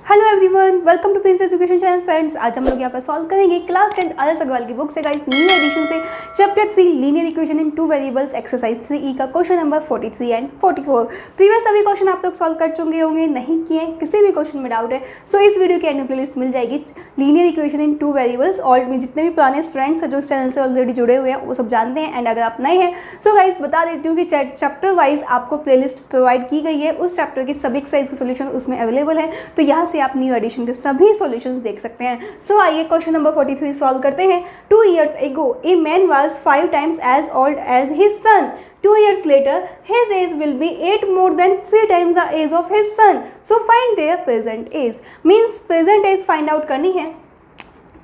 Hello everyone, welcome to peace education channel. Friends, आज हम लोग यहाँ पर सॉल्व करेंगे क्लास 10 आदर्श अग्रवाल की बुक से गाइस न्यू एडिशन से chapter 3 linear equation in two variables exercise 3E का क्वेश्चन नंबर 43 एंड 44। प्रीवियस सभी क्वेश्चन आप लोग सॉल्व कर चुके होंगे, नहीं किए किसी भी क्वेश्चन में डाउट है सो इस वीडियो की एंड प्लेलिस्ट मिल जाएगी linear equation in two variables. और जितने भी पुराने फ्रेंड्स हैं जो इस चैनल से ऑलरेडी जुड़े हुए हैं वो सब जानते हैं, एंड अगर आप नए हैं सो गाइस बता देती हूँ कि चैप्टर वाइज आपको प्लेलिस्ट प्रोवाइड की गई है, उस चैप्टर की सभी एक्सरसाइज के सोल्यूशन उसमें अवेलेबल है, तो यहाँ से आप न्यू एडिशन के सभी सॉल्यूशंस देख सकते हैं। सो आइए क्वेश्चन नंबर 43 सॉल्व करते हैं। 2 years ago a man was 5 times as old as his son. 2 years later his age will be 8 more than 3 times the age of his son. So find their present age. Means present age find out करनी है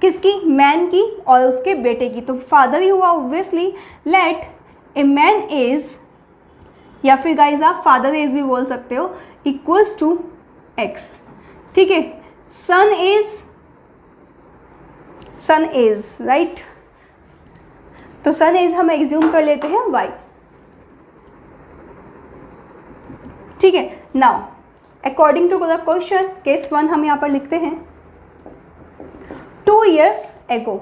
किसकी? Man की और उसके बेटे की। तो father ही हुआ obviously. Let a man age, या फिर गाइज आप फादर एज भी बोल सकते हो, इक्वल्स टू एक्स। ठीक है, सन एज राइट, तो सन एज हम एग्ज्यूम कर लेते हैं वाई। ठीक है, now according to the question case 1 हम यहाँ पर लिखते हैं 2 years ago।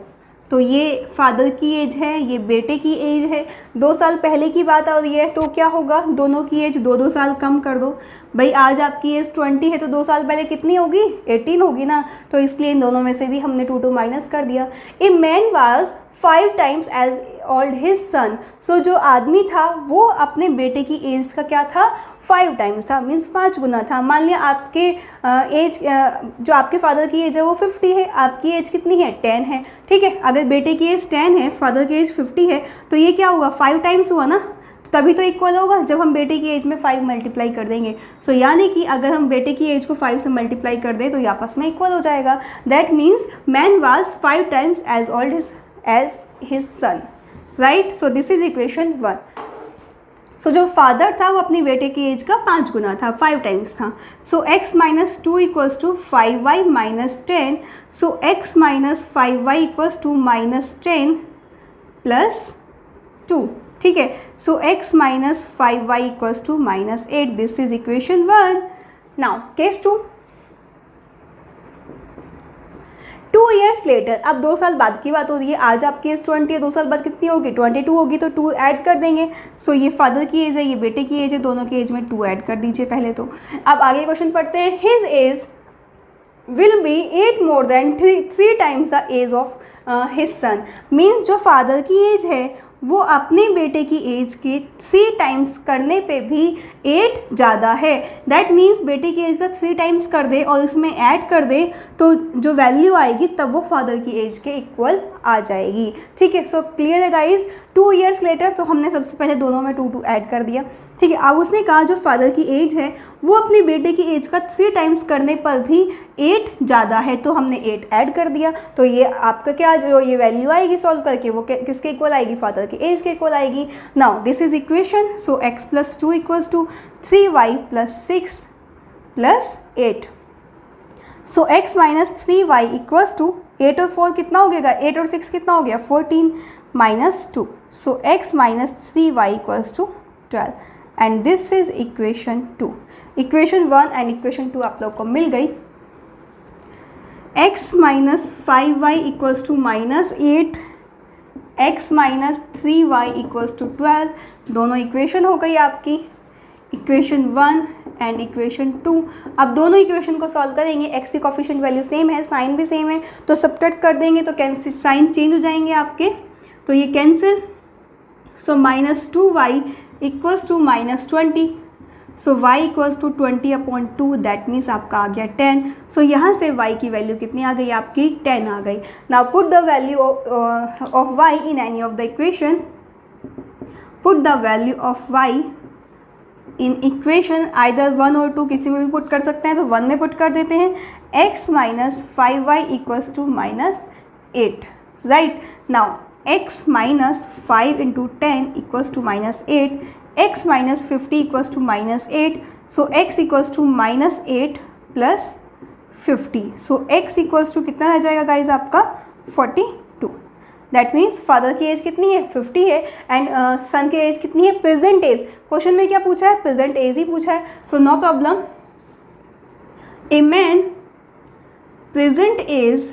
तो ये फादर की एज है, ये बेटे की एज है, 2 साल पहले की बात आ रही है, तो क्या होगा? दोनों की एज 2-2 साल कम कर दो। भाई आज आपकी एज 20 है तो 2 साल पहले कितनी होगी? 18 होगी ना, तो इसलिए इन दोनों में से भी हमने 2 माइनस कर दिया। A man was 5 times age old his son. So जो आदमी था वो अपने बेटे की एज का क्या था? 5 times था, मीन्स 5 गुना था। मान लिया आपके एज जो आपके फादर की एज है वो 50 है, आपकी एज कितनी है? 10 है। ठीक है, अगर बेटे की एज 10 है, फादर की एज 50 है, तो ये क्या होगा? 5 times हुआ ना, तो तभी तो इक्वल होगा जब हम बेटे की एज में 5 मल्टीप्लाई कर देंगे। सो यानी कि अगर हम बेटे की एज को 5 से मल्टीप्लाई कर दें तो ये आपस में इक्वल हो जाएगा। That means man was 5 times age old age his son, right. So this is equation 1। So जो फादर था वो अपनी बेटे की एज का 5 गुना था, 5 times था। So x minus 2 equals to 5y minus 10। So x minus 5y equals to minus 10 plus 2। ठीक है, so x minus 5y equals to minus 8। This is equation 1। Now case 2। 2 years later, अब 2 साल बाद की बात हो रही है। आज आपकी एज 20 है, 2 साल बाद कितनी होगी? 22 होगी, तो 2 ऐड कर देंगे। सो ये फादर की एज है, ये बेटे की एज है, दोनों की एज में 2 ऐड कर दीजिए पहले तो। अब आगे क्वेश्चन पढ़ते हैं। His age will be 8 more than 3 times the age of his son. Means जो फादर की एज है वो अपने बेटे की एज के 3 times करने पे भी 8 ज़्यादा है। दैट मीन्स बेटे की एज का 3 times कर दे और उसमें ऐड कर दे तो जो वैल्यू आएगी तब वो फादर की एज के इक्वल आ जाएगी। ठीक है, सो क्लियर है गाइज। 2 years later, तो हमने सबसे पहले दोनों में 2 ऐड कर दिया। ठीक है, अब उसने कहा जो फादर की एज है वो अपने बेटे की एज का 3 times करने पर भी 8 ज़्यादा है, तो हमने 8 ऐड कर दिया। तो ये आपका क्या जो ये वैल्यू आएगी सॉल्व करके वो किसके इक्वल आएगी? फादर की एज के इक्वल आएगी। Now this is equation. So x plus 2 equals to 3y plus 6 plus 8। So x minus 3y equals to 8 और 4 कितना हो गया? 8 और 6 कितना हो गया? 14 minus 2। So x minus 3y equals to 12 and this is equation 2। Equation 1 and equation 2 आप लोग को मिल गई। x minus 5y equals to minus 8, x minus 3y equals to 12, दोनों इक्वेशन हो गई आपकी। Equation 1 and equation 2। अब दोनों इक्वेशन को सॉल्व करेंगे। x की कोफिशिएंट वैल्यू सेम है, साइन भी सेम है, तो सब्ट्रैक्ट कर देंगे तो कैंसिल, साइन चेंज हो जाएंगे आपके, तो ये cancel. So minus 2y equals to minus 20। So y equals to 20/2, that means आपका आ गया 10। सो यहाँ से y की वैल्यू कितनी आ गई आपकी? 10 आ गई। Now put the value of y in any of the equation. Put the value of y in equation either 1 और 2, किसी में भी पुट कर सकते हैं, तो 1 में पुट कर देते हैं। x minus 5y equals to minus 8, right. Now x minus 5 into 10 equals to minus 8, x minus 50 equals to minus 8। So x equals to minus 8 plus 50। So x equals to कितना आ जाएगा गाइज आपका? 42। That means father की age कितनी है 50 है and सन की age कितनी है प्रेजेंट एज। क्वेश्चन में क्या पूछा है प्रेजेंट एज ही पूछा है, so no problem. A man present age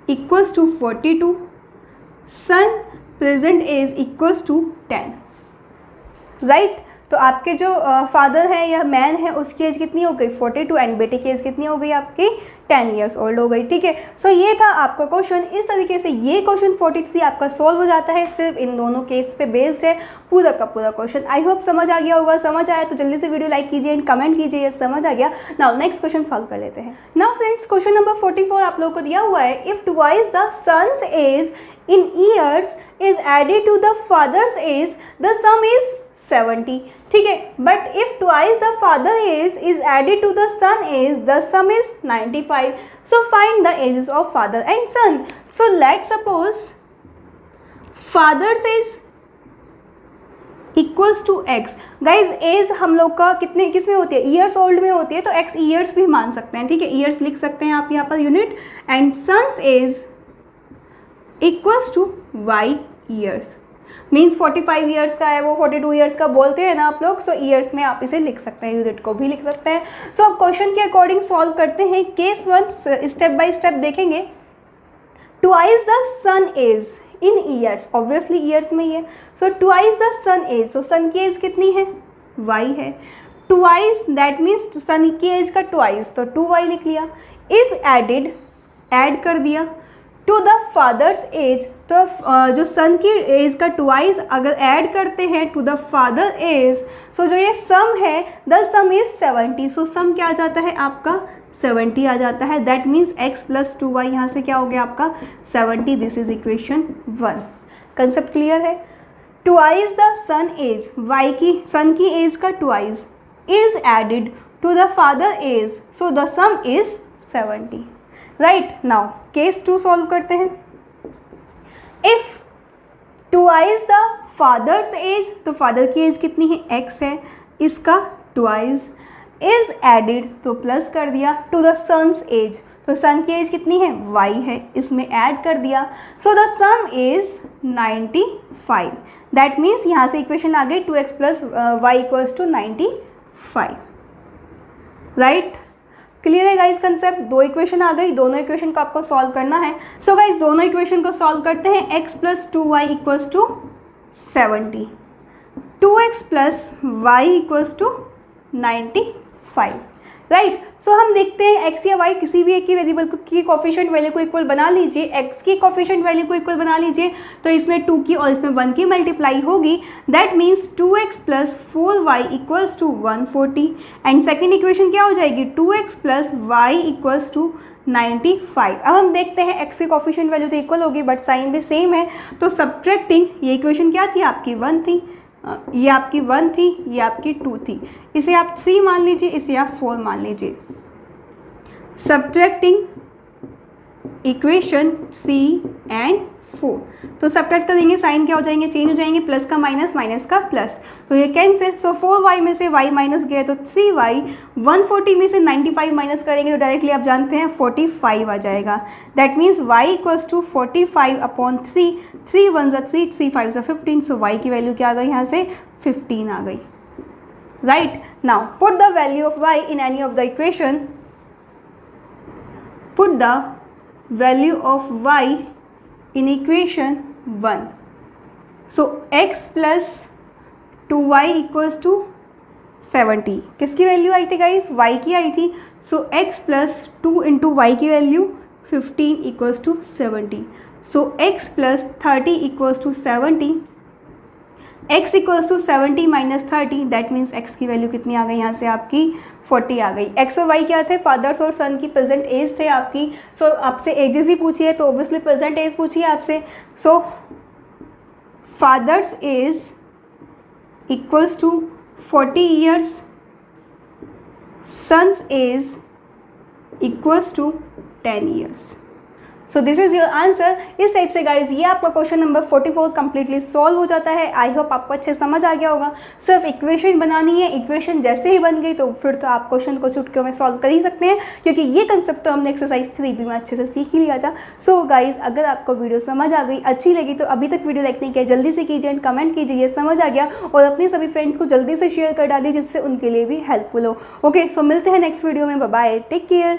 equals to 42, son present age equals to 10, right. तो आपके जो फादर है या मैन है उसकी एज कितनी हो गई 42 एंड बेटे की एज कितनी हो गई आपकी 10 ईयर्स ओल्ड हो गई, ठीक है। सो ये था आपका क्वेश्चन। इस तरीके से ये क्वेश्चन 43 आपका सॉल्व हो जाता है, सिर्फ इन दोनों केस पे बेस्ड है पूरा का पूरा क्वेश्चन। आई होप समझ आ गया होगा, समझ आया तो जल्दी से वीडियो लाइक कीजिए एंड कमेंट कीजिए ये समझ आ गया। नाउ नेक्स्ट क्वेश्चन सॉल्व कर लेते हैं। नाउ फ्रेंड्स क्वेश्चन नंबर 44 आप लोगों को दिया हुआ है, if twice the son's age in years is added to the father's age the sum is 70, ठीक है। But if twice the father age is added to the son age the sum is 95, so find the ages of father and son. So let suppose father's age equals to x. Guys age हम लोग का कितने किस में होती है years old में होती है, तो एक्स ईयर्स भी मान सकते हैं, ठीक है। ईयर्स लिख सकते हैं आप यहाँ पर unit, and son's age equals to Y years, means 45 years का है वो 42 ईयर्स का बोलते हैं ना आप लोग, सो ईयर्स में आप इसे लिख सकते हैं, यूनिट को भी लिख सकते हैं। सो अब क्वेश्चन के अकॉर्डिंग सॉल्व करते हैं। केस 1 स्टेप बाय स्टेप देखेंगे। Twice the son age in years, obviously years में ही है, so twice the son age, so son की एज कितनी है वाई है, ट्वाइस दैट मीन्स सन की एज का ट्वाइस, तो 2y लिख लिया, इज एडेड ऐड कर दिया टू द फादर्स एज, तो जो सन की एज का ट्वाइस अगर ऐड करते हैं टू द फादर एज, सो जो ये सम है द सम इज 70, सो सम क्या आ जाता है आपका 70 आ जाता है। That means x plus 2y यहाँ से क्या हो गया आपका 70, this is equation 1। Concept clear है। Twice the son age, y की सन की एज का twice is added to the father age, so the sum is 70, right. Now case 2 solve करते हैं। If twice the father's age, तो father की age कितनी है x है, इसका ट्वाइस इज एडेड तो प्लस कर दिया टू द सन्स एज, तो सन की एज कितनी है y है, इसमें ऐड कर दिया, so the sum is 95। That means यहाँ से इक्वेशन आ गई 2x plus y equals to 95, right. Clear है गाइस कंसेप्ट। 2 इक्वेशन आ गई, दोनों इक्वेशन को आपको सॉल्व करना है। सो गाइस दोनों इक्वेशन को सॉल्व करते हैं। x plus 2y equals to 70, 2x plus y equals to 95, right. So हम देखते हैं x या y किसी भी एक की वेरिएबल की कोफिशिएंट वैल्यू को इक्वल बना लीजिए, x की कोफिशिएंट वैल्यू को इक्वल बना लीजिए, तो इसमें 2 की और इसमें 1 की मल्टीप्लाई होगी। That means 2x plus 4y equals to 140, and second equation क्या हो जाएगी 2x plus y equals to 95। अब हम देखते हैं x की कोफिशिएंट वैल्यू तो इक्वल होगी बट साइन भी सेम है, तो सब्ट्रैक्टिंग ये इक्वेशन क्या थी आपकी 1 थी, ये आपकी 1 थी, ये आपकी 2 थी, इसे आप 3 मान लीजिए, इसे आप 4 मान लीजिए। सब्ट्रैक्टिंग इक्वेशन 3 एंड 4, तो सब्ट्रैक्ट करेंगे साइन क्या हो जाएंगे चेंज हो जाएंगे, प्लस का माइनस माइनस का प्लस, तो ये कैंसिल। सो 4y में से y माइनस गया तो 3y, 140 में से 95 माइनस करेंगे तो डायरेक्टली आप जानते हैं 45 आ जाएगा। That means y equals to 45 upon 3, 3 1 ज़ा 3, 3 5 ज़ा 15, सो y की वैल्यू क्या आ गई यहाँ से 15 आ गई, right. Now put the value of y in any of the equation, put the value of y in equation 1, so x plus 2y equals to 70, किसकी value आई थी गाइस y की आई थी, so x plus 2 into y की value 15 equals to 70, so x plus 30 equals to 70, x equals to 70 minus 30, that means x की value कितनी आ गई यहाँ से आपकी 40 आ गई। x और y क्या थे फादर्स और सन की प्रेजेंट एज थे आपकी, सो आपसे एजेस ही पूछी है तो ऑब्वियसली प्रेजेंट एज पूछी है आपसे, so father's age equals to 40 years, son's age equals to 10 years. So this is your answer. इस टाइप से गाइज ये आपका क्वेश्चन नंबर 44 कंप्लीटली सॉल्व हो जाता है। आई होप आपको अच्छे समझ आ गया होगा। सिर्फ इक्वेशन बनानी है, इक्वेशन जैसे ही बन गई तो फिर तो आप क्वेश्चन को चुटकियों में सॉल्व कर ही सकते हैं, क्योंकि ये कंसेप्ट तो हमने एक्सरसाइज 3B में अच्छे से सीख ही लिया था। सो गाइज अगर आपको वीडियो समझ आ गई, अच्छी लगी, तो अभी तक वीडियो लाइक नहीं किया जल्दी से कीजिए एंड कमेंट कीजिए ये समझ आ गया, और अपने सभी फ्रेंड्स को जल्दी से शेयर कर डालिए जिससे उनके लिए भी हेल्पफुल हो। ओके, सो मिलते हैं नेक्स्ट वीडियो में। Bye bye, take care.